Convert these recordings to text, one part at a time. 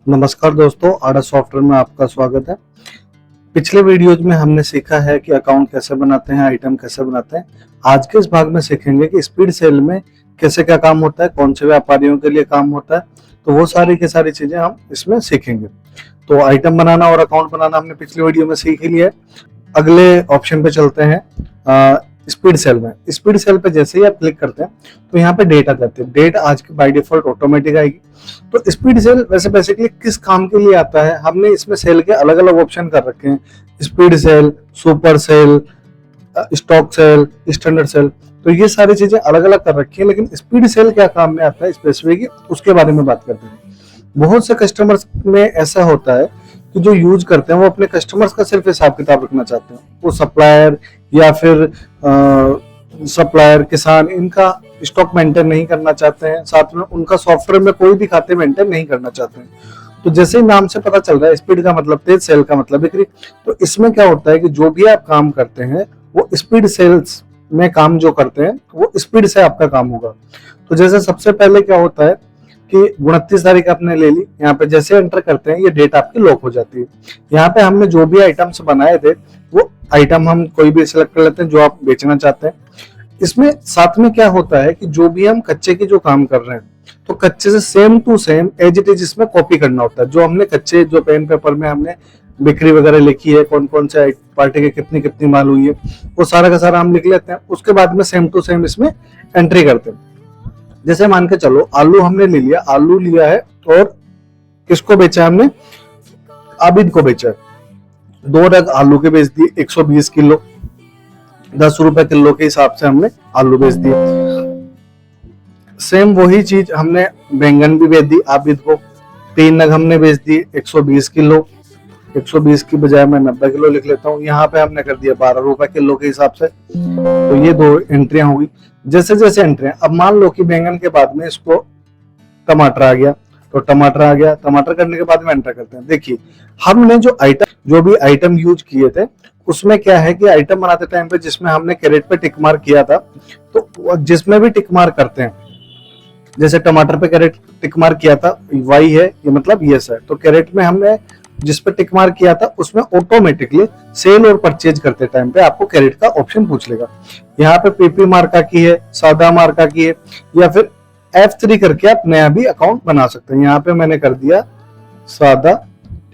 नमस्कार दोस्तों, आडा सॉफ्टवेयर में आपका स्वागत है। पिछले वीडियोज में हमने सीखा है कि अकाउंट कैसे बनाते हैं, आइटम कैसे बनाते हैं। आज के इस भाग में सीखेंगे कि स्पीड सेल में कैसे क्या काम होता है, कौन से व्यापारियों के लिए काम होता है। तो वो सारी की सारी चीजें हम इसमें सीखेंगे। तो आइटम बनाना और अकाउंट बनाना हमने पिछले वीडियो में सीख ही लिया है। अगले ऑप्शन पे चलते हैं। स्पीड सेल में, स्पीड सेल पे जैसे ही आप क्लिक करते हैं तो यहाँ पे डेट आ जाती है। डेट आज की बाय डिफॉल्ट ऑटोमेटिक आएगी। तो स्पीड सेल वैसे बेसिकली किस काम के लिए आता है, हमने इसमें सेल के अलग अलग ऑप्शन कर रखे हैं। Speed sale, super sale, stock sale, standard sale. तो ये सारी चीजें अलग अलग कर रखी है, लेकिन स्पीड सेल क्या काम में आता है स्पेसिफिक, उसके बारे में बात करते हैं। बहुत से कस्टमर्स में ऐसा होता है कि जो यूज करते हैं वो अपने कस्टमर्स का सिर्फ हिसाब किताब रखना चाहते हैं। वो सप्लायर या फिर सप्लायर, किसान, इनका स्टॉक मेंटेन नहीं करना चाहते हैं। साथ में उनका सॉफ्टवेयर में कोई भी खाते मेंटेन नहीं करना चाहते हैं। तो जैसे ही नाम से पता चल रहा है, स्पीड का मतलब तेज, सेल का मतलब बिक्री। तो इसमें क्या होता है कि जो भी आप काम करते हैं वो स्पीड सेल्स में काम जो करते हैं वो स्पीड से आपका काम होगा। तो जैसे सबसे पहले क्या होता है कि 29 तारीख आपने ले ली, यहाँ पे जैसे एंटर करते हैं ये डेट आपकी लॉक हो जाती है। यहाँ पे हमने जो भी आइटम्स बनाए थे वो आइटम हम कोई भी सिलेक्ट कर लेते हैं जो आप बेचना चाहते हैं। इसमें साथ में क्या होता है कि जो भी हम कच्चे की जो काम कर रहे हैं तो कच्चे से same to same as it is इसमें कॉपी करना होता है। जो हमने कच्चे जो पेन पेपर में हमने बिक्री वगैरह लिखी है, कौन कौन से पार्टी के कितनी कितनी माल हुई है, वो सारा का सारा हम लिख लेते हैं। उसके बाद में सेम टू सेम इसमें एंट्री करते हैं। जैसे मान के चलो आलू हमने ले लिया, आलू लिया है और किसको बेचा हमने, आबिद को बेचा है। 2 रग आलू के बेच दिए, 120 किलो, 10 रुपए किलो के हिसाब से हमने आलू बेच दिए। सेम वही चीज हमने बैंगन भी बेच दी आबिद को, 3 नग हमने बेच दिए, 120 किलो। 120 की बजाय मैं 90 किलो लिख लेता हूँ। यहाँ पे हमने कर दिया 12 रुपए किलो के हिसाब से। तो ये 2 एंट्रियां होगी। जैसे जैसे एंट्रियां, अब मान लो कि बैंगन के बाद में इसको टमाटर आ गया, तो टमाटर आ गया। टमाटर करने के बाद में एंटर करते हैं। देखिए हमने जो भी आइटम यूज किए थे उसमें क्या है कि आइटम बनाते टाइम पे जिसमें हमने कैरेट पे टिक मार्क किया था, तो जिसमें भी टिक मार्क करते हैं, जैसे टमाटर पे कैरेट टिक मार्क किया था, वाई है ये मतलब यस है। तो कैरेट में हमने जिस पे टिक मार्क किया था उसमें ऑटोमेटिकली सेल और परचेज करते टाइम पे आपको कैरेट का ऑप्शन पूछ लेगा। यहाँ पे पीपी मार्का की है, सादा मार्का की है, या फिर F3 करके आप नया भी अकाउंट बना सकते हैं। यहाँ पे मैंने कर दिया सादा,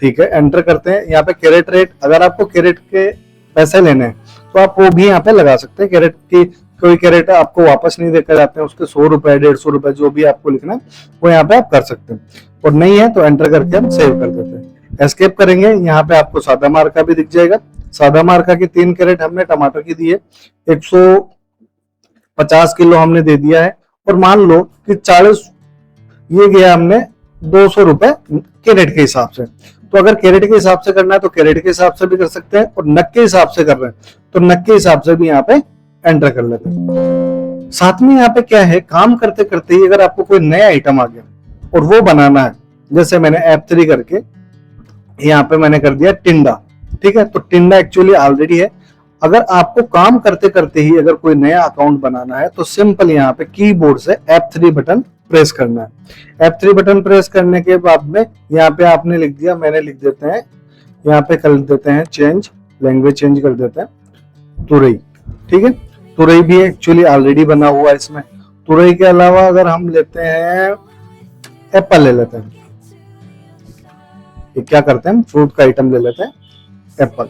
ठीक है। एंटर करते हैं। यहाँ पे कैरेट रेट, अगर आपको कैरेट के पैसे लेने हैं तो आप वो भी यहाँ पे लगा सकते हैं। कैरेट की कोई कैरेट आपको वापस नहीं देकर जाते हैं, उसके 100 रुपए, 150 रुपए जो भी आपको लिखना है वो यहाँ पे आप कर सकते हैं। और नहीं है तो एंटर करके हम सेव कर देते हैं। एस्केप करेंगे, यहाँ पे आपको सादा मार्का भी दिख जाएगा। सादा मार्का की 3 कैरेट हमने टमाटर की दी है, 150 किलो हमने दे दिया है। और मान लो कि 40 ये गया हमने 200 रुपए कैरेट के हिसाब से। तो अगर कैरेट के हिसाब से करना है तो कैरेट के हिसाब से भी कर सकते हैं, और नग के हिसाब से कर रहे हैं तो नग के हिसाब से भी यहाँ पे एंटर कर लेते हैं। साथ में यहाँ पे क्या है, काम करते करते ही अगर आपको कोई नया आइटम आ गया और वो बनाना है, जैसे मैंने F3 करके यहाँ पे मैंने कर दिया टिंडा, ठीक है। तो टिंडा एक्चुअली ऑलरेडी है। अगर आपको काम करते करते ही अगर कोई नया अकाउंट बनाना है तो सिंपल यहाँ पे कीबोर्ड से F3 बटन प्रेस करना है। F3 बटन प्रेस करने के बाद में यहाँ पे आपने लिख दिया, मैंने लिख देते हैं, यहाँ पे कर देते हैं चेंज, लैंग्वेज चेंज कर देते हैं तुरई, ठीक है। तुरई भी एक्चुअली ऑलरेडी बना हुआ है इसमें। तुरई के अलावा अगर हम लेते हैं एप्पल ले लेते हैं, क्या करते हैं, फ्रूट का आइटम ले लेते हैं एप्पल।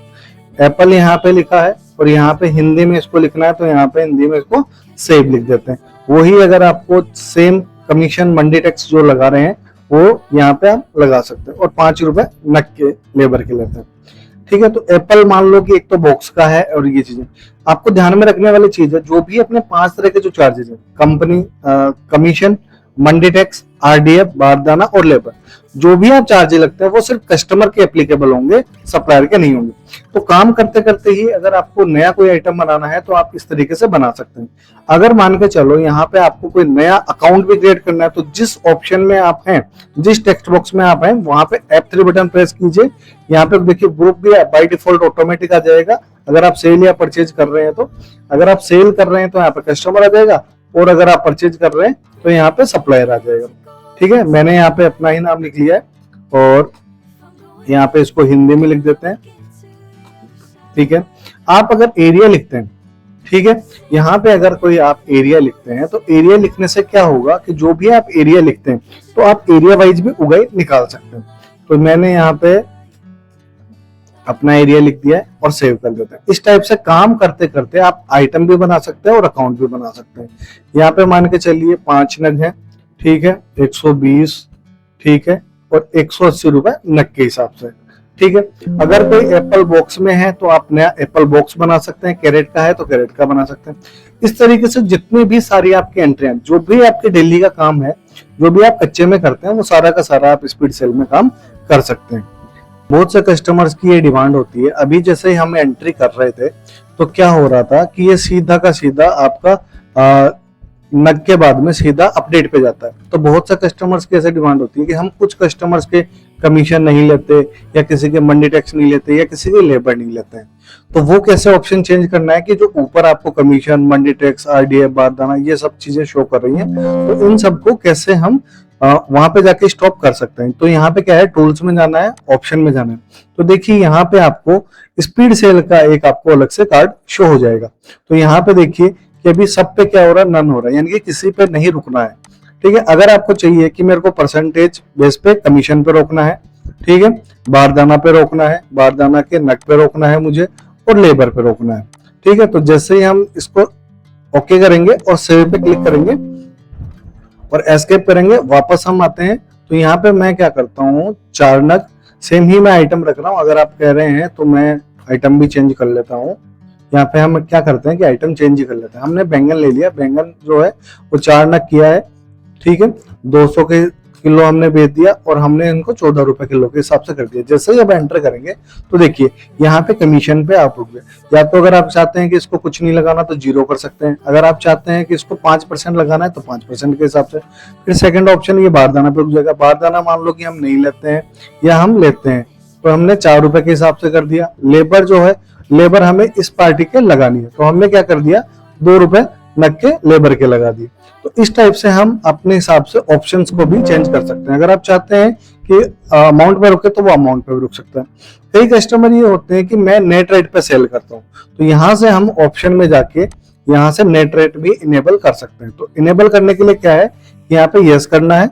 एप्पल यहाँ पे लिखा है और यहाँ पे हिंदी में इसको लिखना है तो यहाँ पे हिंदी में इसको सेव लिख देते हैं। वही अगर आपको सेम कमीशन मंडी टैक्स जो लगा रहे हैं वो यहाँ पे आप लगा सकते हैं, और 5 रुपए नग के लेबर के लेते हैं, ठीक है। तो एप्पल मान लो कि एक तो बॉक्स का है, और ये चीजें आपको ध्यान में रखने वाली चीज है। जो भी अपने 5 तरह के जो चार्जेस है, कंपनी, कमीशन, मंडी टैक्स, आरडीएफ, बारदाना और लेबर, जो भी आप चार्जेस लगते हैं वो सिर्फ कस्टमर के एप्लीकेबल होंगे, सप्लायर के नहीं होंगे। तो काम करते करते ही अगर आपको नया कोई आइटम बनाना है तो आप इस तरीके से बना सकते हैं। अगर मान के चलो यहाँ पे आपको कोई नया अकाउंट भी क्रिएट करना है तो जिस ऑप्शन में आप हैं, जिस टेक्स्ट बॉक्स में आप हैं, वहां पे F3 बटन प्रेस कीजिए। यहाँ पे देखिए ग्रुप भी बाय डिफॉल्ट ऑटोमेटिक आ जाएगा अगर आप सेल या परचेज कर रहे हैं तो। अगर आप सेल कर रहे हैं तो यहाँ पे कस्टमर आ जाएगा, और अगर आप परचेज कर रहे हैं तो यहाँ पे सप्लायर आ जाएगा, ठीक है। मैंने यहाँ पे अपना ही नाम लिख लिया है और यहाँ पे इसको हिंदी में लिख देते हैं। ठीक है, आप अगर एरिया लिखते हैं, ठीक है, यहाँ पे अगर कोई आप एरिया लिखते हैं तो एरिया लिखने से क्या होगा कि जो भी आप एरिया लिखते हैं तो आप एरिया वाइज भी उगाई निकाल सकते हैं। तो मैंने यहाँ पे अपना एरिया लिख दिया है और सेव कर देते हैं। इस टाइप से काम करते करते आप आइटम भी बना सकते हैं और अकाउंट भी बना सकते हैं। यहाँ पे मान के चलिए 5 नग है, ठीक है, 120, ठीक है, और 180 रुपए नग के हिसाब से। ठीक है, अगर कोई एप्पल बॉक्स में है तो आप नया एप्पल बॉक्स बना सकते हैं, कैरेट का है तो कैरेट का बना सकते हैं। इस तरीके से जितनी भी सारी आपकी एंट्री हैं, जो भी आपके डेली का काम है, जो भी आप कच्चे में करते हैं, वो सारा का सारा आप स्पीड सेल में काम कर सकते हैं। बहुत से कस्टमर्स की ये डिमांड होती है। अभी जैसे ही हम एंट्री कर रहे थे तो क्या हो रहा था कि ये सीधा का सीधा आपका नग के बाद में सीधा अपडेट पे जाता है। तो बहुत से कस्टमर्स की ऐसे डिमांड होती है कि हम कुछ कस्टमर्स के कमीशन नहीं लेते, या किसी के मंडी टैक्स नहीं लेते, या किसी के लेबर नहीं लेते हैं। तो वो कैसे ऑप्शन चेंज करना है कि जो ऊपर आपको कमीशन, मंडी टैक्स, आरडीए, बारदाना, ये सब चीजें शो कर रही हैं, तो इन सबको कैसे हम वहां पे जाके स्टॉप कर सकते हैं। तो यहाँ पे क्या है, टूल्स में जाना है, ऑप्शन में जाना है। तो देखिए यहाँ पे आपको स्पीड सेल का एक आपको अलग से कार्ड शो हो जाएगा। तो यहाँ पे देखिए कि अभी सब पे क्या हो रहा है, नन हो रहा है, यानी कि किसी पे नहीं रुकना है। ठीक है, अगर आपको चाहिए कि मेरे को परसेंटेज बेस पे कमीशन पे रोकना है, ठीक है, बारदाना पे रोकना है, बारदाना के नग पे रोकना है मुझे, और लेबर पे रोकना है। ठीक है, तो जैसे ही हम इसको ओके करेंगे और सेव पे क्लिक करेंगे और एस्केप करेंगे, वापस हम आते हैं। तो यहाँ पे मैं क्या करता हूँ, 4 नग सेम ही मैं आइटम रख रहा हूँ। अगर आप कह रहे हैं तो मैं आइटम भी चेंज कर लेता हूँ। यहाँ पे हम क्या करते हैं कि आइटम चेंज ही कर लेते हैं। हमने बैंगन ले लिया, बैंगन जो है वो 4 नग किया है, ठीक है, 200 के किलो हमने बेच दिया और हमने इनको 14 रुपए किलो के हिसाब से कर दिया। जैसे ही अब एंटर करेंगे तो देखिए यहाँ पे कमीशन पे आप रुक गए। या तो अगर आप चाहते हैं कि इसको कुछ नहीं लगाना तो 0 कर सकते हैं। अगर आप चाहते हैं कि इसको 5% लगाना है तो 5% के हिसाब से। फिर सेकंड ऑप्शन ये बारदाना पे रुक जाएगा। बारदाना मान लो कि हम नहीं लेते हैं या हम लेते हैं तो हमने 4 रुपए के हिसाब से कर दिया। लेबर जो है, लेबर हमें इस पार्टी के लगानी है तो हमने क्या कर दिया, 2 रुपए नग के लेबर के लगा दिए। तो इस टाइप से हम अपने हिसाब से ऑप्शंस को भी चेंज कर सकते हैं। अगर आप चाहते हैं कि अमाउंट पे रुके तो वो अमाउंट पे भी रुक सकता है। कई कस्टमर ये होते हैं कि मैं नेट रेट पे सेल करता हूँ, तो यहाँ से हम ऑप्शन में जाके यहाँ से नेट रेट भी इनेबल कर सकते हैं। तो इनेबल करने के लिए क्या है, यहाँ पे यस करना है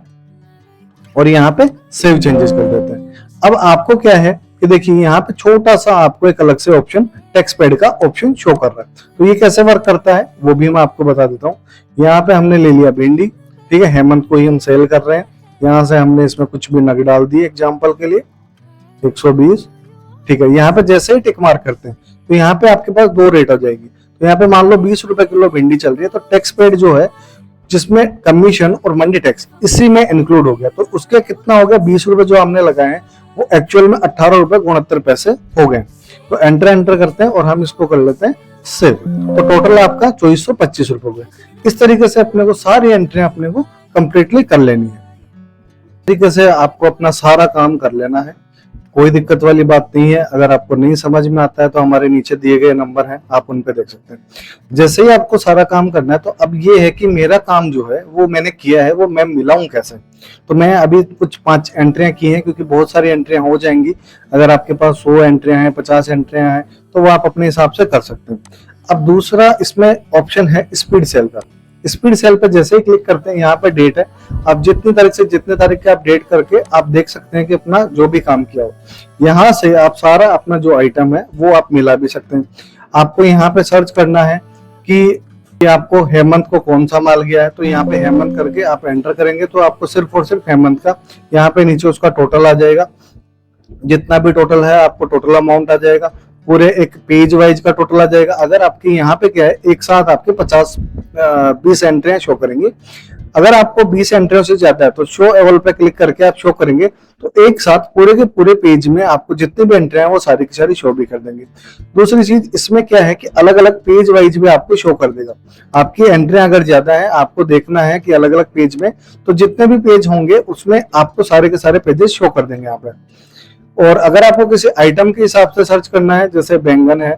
और यहाँ पे सेव चेंजेस कर देते हैं। अब आपको क्या है कि देखिए यहाँ पे छोटा सा आपको एक अलग से ऑप्शन टेक्स पैड का ऑप्शन शो कर रहा है। तो ये कैसे वर्क करता है वो भी मैं आपको बता देता हूँ। यहाँ पे हमने ले लिया भिंडी, ठीक है, हेमंत को ही हम सेल कर रहे हैं। यहाँ से हमने इसमें कुछ भी नग डाल दिए एग्जाम्पल के लिए 120, ठीक है। यहाँ पे जैसे ही टिक मार्क करते हैं तो यहाँ पे आपके पास 2 रेट आ जाएगी। तो यहाँ पे मान लो 20 रुपए किलो भिंडी चल रही है, तो टैक्स पेड जो है जिसमें कमीशन और मंडी टैक्स इसी में इंक्लूड हो गया, तो उसके कितना हो गया, 20 रुपए जो हमने लगाए हैं वो एक्चुअल में 18 रुपए 69 पैसे हो गए। तो एंटर करते हैं और हम इसको कर लेते हैं सेव। तो टोटल आपका 2425 रुपए हो गए। इस तरीके से अपने को सारी एंट्रियां अपने को कंप्लीटली कर लेनी है। इस तरीके से आपको अपना सारा काम कर लेना है, कोई दिक्कत वाली बात नहीं है। अगर आपको नहीं समझ में आता है तो हमारे नीचे दिए गए नंबर हैं, आप उन पे देख सकते हैं। जैसे ही आपको सारा काम करना है, तो अब ये है कि मेरा काम जो है वो मैंने किया है, वो मैं मिलाऊं कैसे। तो मैं अभी कुछ 5 एंट्रियां की हैं, क्योंकि बहुत सारी एंट्रियां हो जाएंगी। अगर आपके पास 100 एंट्रियां हैं, 50 एंट्रियां हैं, तो वो आप अपने हिसाब से कर सकते हैं। अब दूसरा इसमें ऑप्शन है स्पीड सेल का। स्पीड सेल पे जैसे ही क्लिक करते हैं, यहाँ पे डेट है। आप जितनी तारीख से जितने तारीख के आप डेट करके आप देख सकते हैं कि अपना जो भी काम किया हो। यहाँ से आप सारा अपना जो आइटम है वो आप मिला भी सकते हैं। आपको यहाँ पे सर्च करना है कि आपको हेमंत को कौन सा माल गया है, तो यहाँ पे हेमंत करके आप एंटर करेंगे तो आपको सिर्फ और सिर्फ हेमंत का यहाँ पे नीचे उसका टोटल आ जाएगा। जितना भी टोटल है आपको टोटल अमाउंट आ जाएगा, पूरे एक पेज वाइज का टोटल आ जाएगा। अगर आपके यहाँ पे क्या है, एक साथ आपके 20 एंट्रियां शो करेंगी। अगर आपको 20 एंट्रियों से ज्यादा है तो शो एवल पे क्लिक करके आप शो करेंगे तो एक साथ पूरे के पूरे पेज में आपको जितनी भी एंट्रियां हैं वो सारी की सारी शो भी कर देंगे। दूसरी चीज इसमें क्या है कि अलग अलग पेज वाइज भी आपको शो कर देगा। आपकी एंट्रियां अगर ज्यादा है, आपको देखना है कि अलग अलग पेज में, तो जितने भी पेज होंगे उसमें आपको सारे के सारे पेजेस शो कर देंगे यहाँ पे। और अगर आपको किसी आइटम के हिसाब से सर्च करना है, जैसे बैंगन है,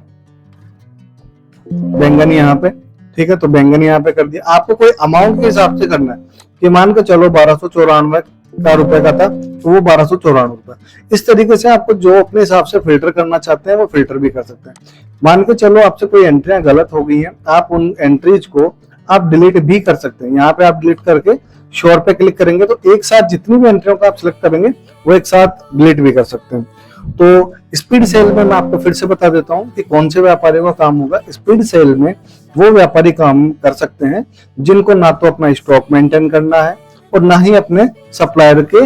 बैंगन यहाँ पे, ठीक है, तो बैंगन यहाँ पे कर दिया। आपको कोई अमाउंट के हिसाब से करना है कि मान के चलो 1294 रुपए का था, तो वो 1294 रुपए। इस तरीके से आपको जो अपने हिसाब से फिल्टर करना चाहते हैं वो फिल्टर भी कर सकते हैं। मान के चलो आपसे कोई एंट्रियां गलत हो गई हैं, आप उन एंट्रीज को आप डिलीट भी कर सकते हैं। यहाँ पे आप डिलीट करके श्योर पे क्लिक करेंगे तो एक साथ जितनी भी एंट्रियों का आप सिलेक्ट करेंगे वो एक साथ डिलीट भी कर सकते हैं। तो स्पीड सेल में मैं आपको फिर से बता देता हूं कि कौन से व्यापारियों का काम होगा। स्पीड सेल में वो व्यापारी काम कर सकते हैं जिनको ना तो अपना स्टॉक मेंटेन करना है और ना ही अपने सप्लायर के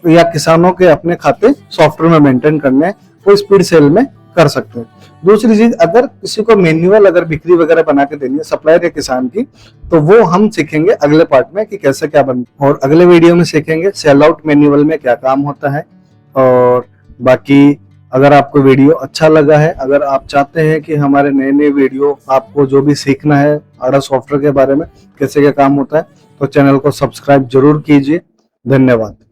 या किसानों के अपने खाते सॉफ्टवेयर में मेंटेन करने हैं, वो स्पीड सेल में कर सकते हैं। दूसरी चीज, अगर किसी को मैन्युअल अगर बिक्री वगैरह बना के देनी है सप्लायर या किसान की, तो वो हम सीखेंगे अगले पार्ट में कि कैसे क्या बन, और अगले वीडियो में सीखेंगे सेल आउट मैन्युअल में क्या काम होता है। और बाकी अगर आपको वीडियो अच्छा लगा है, अगर आप चाहते हैं कि हमारे नए नए वीडियो आपको जो भी सीखना है आडा सॉफ्टवेयर के बारे में कैसे क्या काम होता है, तो चैनल को सब्सक्राइब जरूर कीजिए। धन्यवाद।